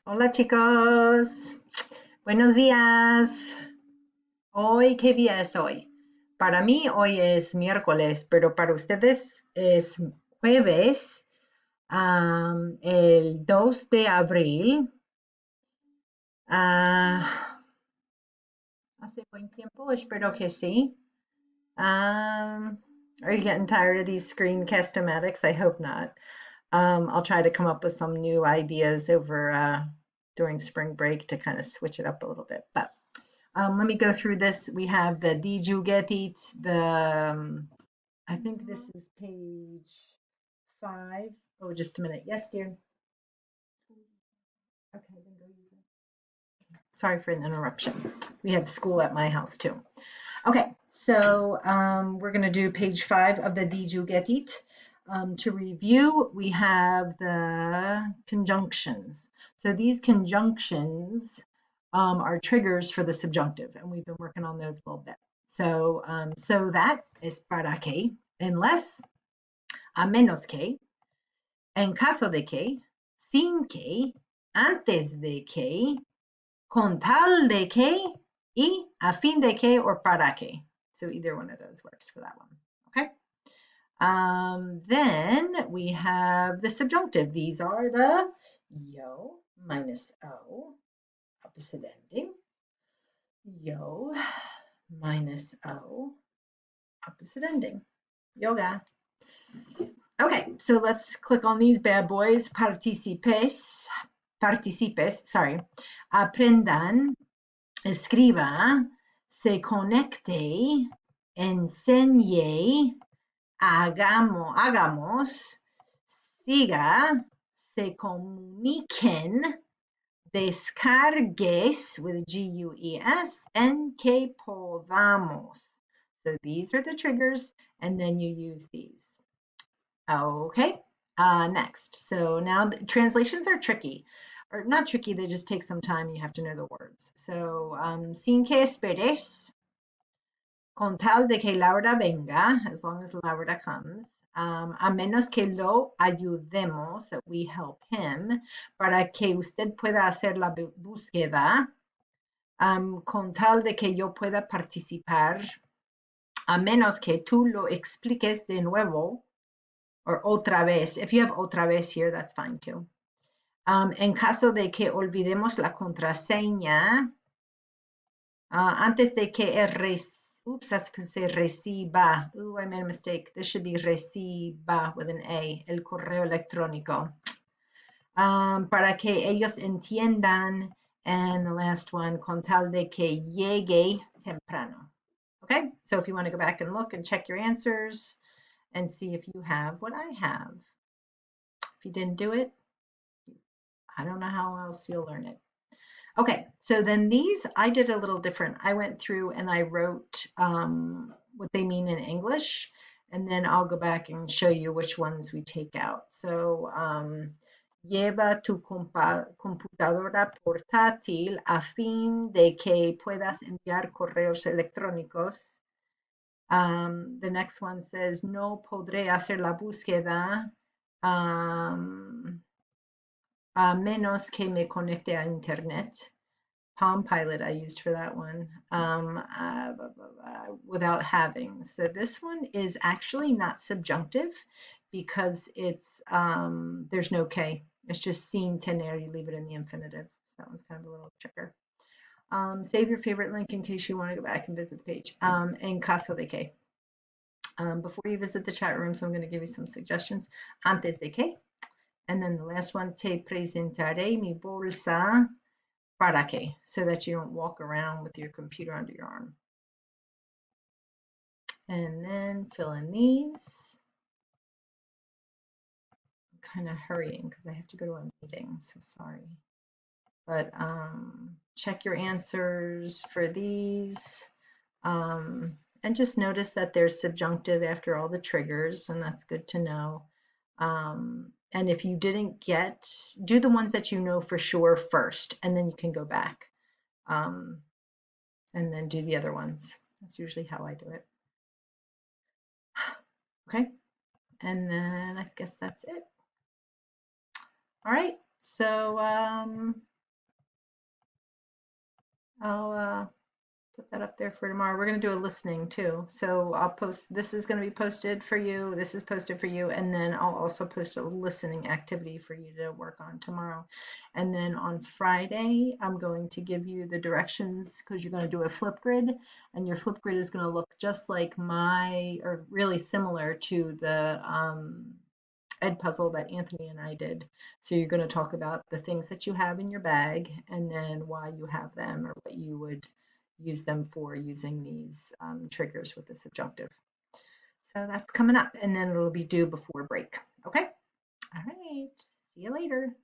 Hola chicos, buenos días. Hoy, ¿qué día es hoy? Para mí hoy es miércoles, pero para ustedes es jueves, el 2 de abril. Ah, ¿Hace buen tiempo? Espero que sí. Are you getting tired of these screencast-o-matics? I hope not. I'll try to come up with some new ideas over during spring break to kind of switch it up a little bit. But let me go through this. We have the Dijugetit, I think this is page 5. Oh, just a minute. Yes, dear. Okay, then go use it. Sorry for the interruption. We have school at my house too. Okay, so we're going to do page 5 of the Dijugetit. To review, we have the conjunctions. So these conjunctions are triggers for the subjunctive, and we've been working on those a little bit. So that is para que, unless, a menos que, en caso de que, sin que, antes de que, con tal de que, y a fin de que, or para que. So either one of those works for that one. Okay. Then we have the subjunctive. These are the yo minus o, opposite ending. Yo minus o, opposite ending. Yoga. Okay, so let's click on these bad boys. Participes, sorry. Aprendan, escriba, se conecte, enseñe, hagamos, siga, se comuniquen, descargues with G-U-E-S, and que podamos. So these are the triggers, and then you use these. Okay, next. So now translations are tricky, or not tricky, they just take some time. You have to know the words. So, sin que esperes, con tal de que Laura venga, as long as Laura comes, a menos que lo ayudemos, that we help him, para que usted pueda hacer la búsqueda, con tal de que yo pueda participar, a menos que tú lo expliques de nuevo, or otra vez. If you have otra vez here, that's fine too. En caso de que olvidemos la contraseña, antes de que oops, that's supposed to say reciba. Ooh, I made a mistake. This should be reciba with an A, el correo electrónico. Para que ellos entiendan. And the last one, con tal de que llegue temprano. Okay, so if you want to go back and look and check your answers and see if you have what I have. If you didn't do it, I don't know how else you'll learn it. Okay, so then these I did a little different. I went through and I wrote what they mean in English, and then I'll go back and show you which ones we take out. So, lleva tu computadora portátil a fin de que puedas enviar correos electrónicos. The next one says, no podré hacer la búsqueda a menos que me conecte a internet. Palm Pilot I used for that one, without having. So this one is actually not subjunctive because it's there's no K. It's just sin tener, you leave it in the infinitive. So that one's kind of a little tricker. Save your favorite link in case you want to go back and visit the page. En caso de que. Before you visit the chat room, so I'm going to give you some suggestions. Antes de que. And then the last one, te presentaré mi bolsa para que, so that you don't walk around with your computer under your arm. And then fill in these. I'm kind of hurrying because I have to go to a meeting, so sorry. But check your answers for these. And just notice that there's subjunctive after all the triggers, and that's good to know. And if you didn't get, do the ones that you know for sure first, and then you can go back and then do the other ones. That's usually how I do it. Okay, and then I guess that's it. All right, so I'll put that up there for tomorrow. We're going to do a listening too. So I'll post, this is going to be posted for you. This is posted for you. And then I'll also post a listening activity for you to work on tomorrow. And then on Friday, I'm going to give you the directions because you're going to do a flip grid. And your flip grid is going to look just like or really similar to the Ed puzzle that Anthony and I did. So you're going to talk about the things that you have in your bag and then why you have them or what you would use them for using these triggers with the subjunctive. So that's coming up and then it'll be due before break. Okay. All right. See you later.